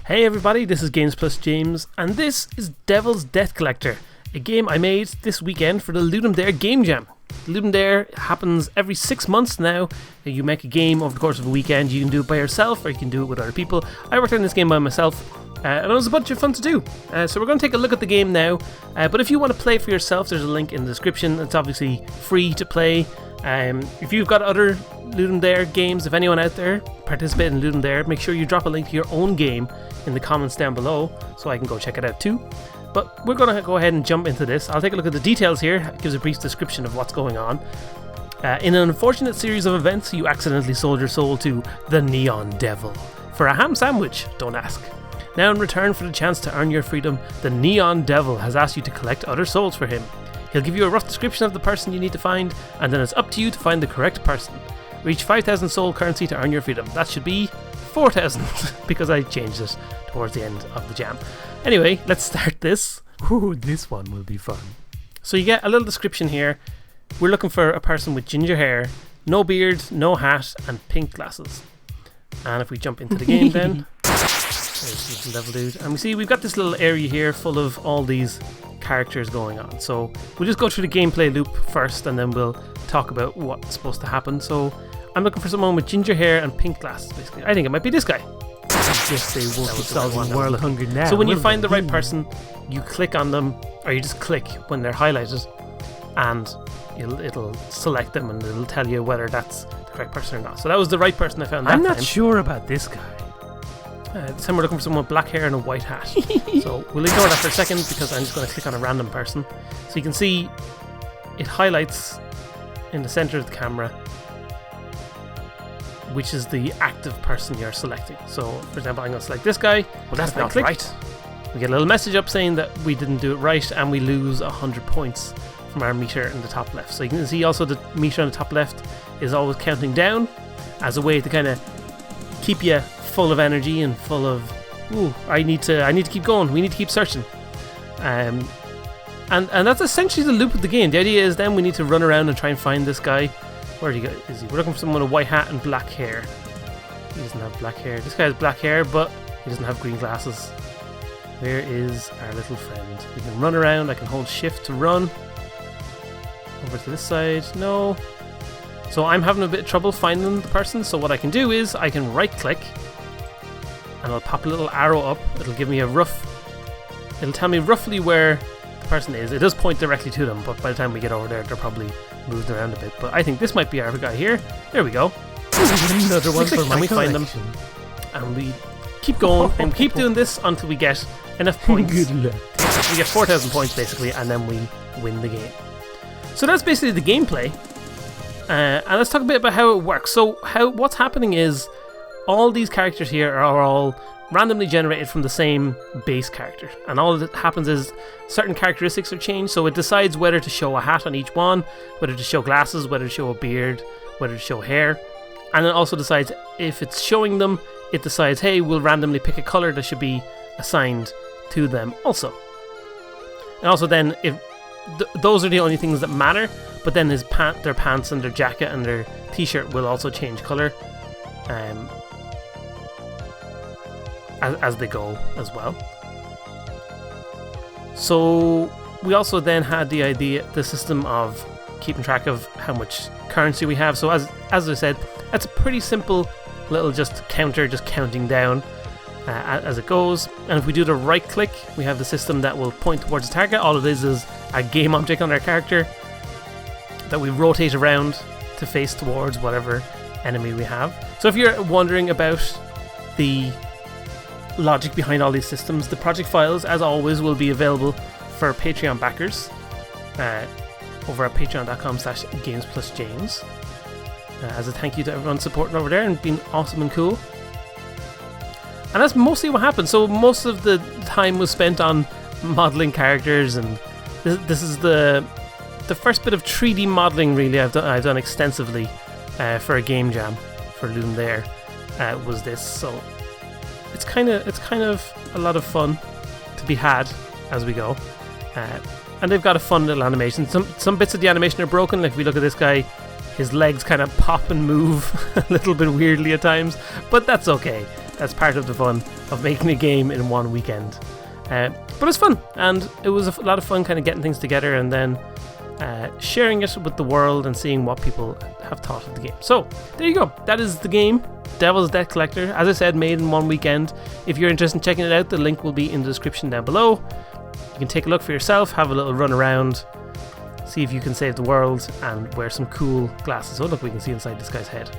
Hey everybody, this is Games Plus James, and this is Devil's Death Collector, a game I made this weekend for the Ludum Dare Game Jam. Ludum Dare happens every 6 months now. You make a game over the course of a weekend. You can do it by yourself or you can do it with other people. I worked on this game by myself, and it was a bunch of fun to do. So we're going to take a look at the game now, but if you want to play for yourself, there's a link in the description. It's obviously free to play. If you've got other Ludum Dare games, if anyone out there participated in Ludum Dare, make sure you drop a link to your own game in the comments down below so I can go check it out too. But we're going to go ahead and jump into this. I'll take a look at the details here. It gives a brief description of what's going on. In an unfortunate series of events, you accidentally sold your soul to the Neon Devil for a ham sandwich, don't ask. Now in return for the chance to earn your freedom, the Neon Devil has asked you to collect other souls for him. He'll give you a rough description of the person you need to find, and then it's up to you to find the correct person. Reach 5,000 soul currency to earn your freedom. That should be 4,000 because I changed it towards the end of the jam. Anyway, let's start this. Ooh, this one will be fun. So you get a little description here. We're looking for a person with ginger hair, no beard, no hat, and pink glasses. And if we jump into the game then, there's the level dude. And we see we've got this little area here full of all these characters going on. So we'll just go through the gameplay loop first and then we'll talk about what's supposed to happen. So I'm looking for someone with ginger hair and pink glasses, basically. I think it might be this guy. Yes, they will be solving world hunger now. So when you find the right person, you click on them, or you just click when they're highlighted, and it'll select them and it'll tell you whether that's the correct person or not. So that was the right person I found that I'm not time. sure about this guy. This time we're looking for someone with black hair and a white hat. So we'll ignore that for a second because I'm just going to click on a random person. So you can see it highlights in the center of the camera which is the active person you're selecting. So for example, I'm going to select this guy. Well, that's not right. We get a little message up saying that we didn't do it right and we lose 100 points from our meter in the top left. So you can see also the meter on the top left is always counting down as a way to kind of keep you full of energy and full of, ooh, I need to keep going. We need to keep searching. And that's essentially the loop of the game. The idea is then we need to run around and try and find this guy. Where is he? We're looking for someone with a white hat and black hair. He doesn't have black hair. This guy has black hair, but he doesn't have green glasses. Where is our little friend? We can run around. I can hold shift to run. Over to this side. No. So I'm having a bit of trouble finding the person. So what I can do is I can right click and I'll pop a little arrow up. It'll give me it'll tell me roughly where the person is. It does point directly to them, but by the time we get over there, they're probably moved around a bit. But I think this might be our guy here. There we go. Another one for my we find them, and we keep going and keep doing this until we get enough points. Good luck. We get 4,000 points basically, and then we win the game. So that's basically the gameplay. And let's talk a bit about how it works. So what's happening is all these characters here are all randomly generated from the same base character, and all that happens is certain characteristics are changed. So it decides whether to show a hat on each one, whether to show glasses, whether to show a beard, whether to show hair, and it also decides if it's showing them, it decides, hey, we'll randomly pick a color that should be assigned to them also. And also then if those are the only things that matter, but then their pants and their jacket and their t-shirt will also change color as they go as well. So we also then had the system of keeping track of how much currency we have. So as I said, that's a pretty simple little just counter, just counting down as it goes. And if we do the right click, we have the system that will point towards the target. All it is a game object on our character that we rotate around to face towards whatever enemy we have. So if you're wondering about the logic behind all these systems, the project files, as always, will be available for Patreon backers over at patreon.com/GamesPlusJames as a thank you to everyone supporting over there and being awesome and cool. And that's mostly what happened. So most of the time was spent on modeling characters, and this is the first bit of 3D modeling really I've done extensively for a game jam for Ludum Dare was this. So it's kind of a lot of fun to be had as we go, and they've got a fun little animation. Some bits of the animation are broken. Like if we look at this guy, his legs kind of pop and move a little bit weirdly at times, but that's okay. That's part of the fun of making a game in one weekend. But it's fun, and it was a lot of fun kind of getting things together and then sharing it with the world and seeing what people have thought of the game. So there you go. That is the game, Devil's Debt Collector. As I said, made in one weekend. If you're interested in checking it out, the link will be in the description down below. You can take a look for yourself, have a little run around, see if you can save the world, and wear some cool glasses. Oh look, we can see inside this guy's head.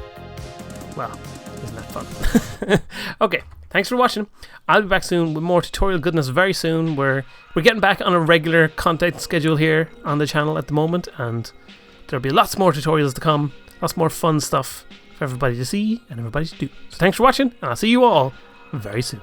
Well, isn't that fun? Okay, thanks for watching. I'll be back soon with more tutorial goodness very soon. We're getting back on a regular content schedule here on the channel at the moment, and there'll be lots more tutorials to come, lots more fun stuff for everybody to see and everybody to do. So thanks for watching, and I'll see you all very soon.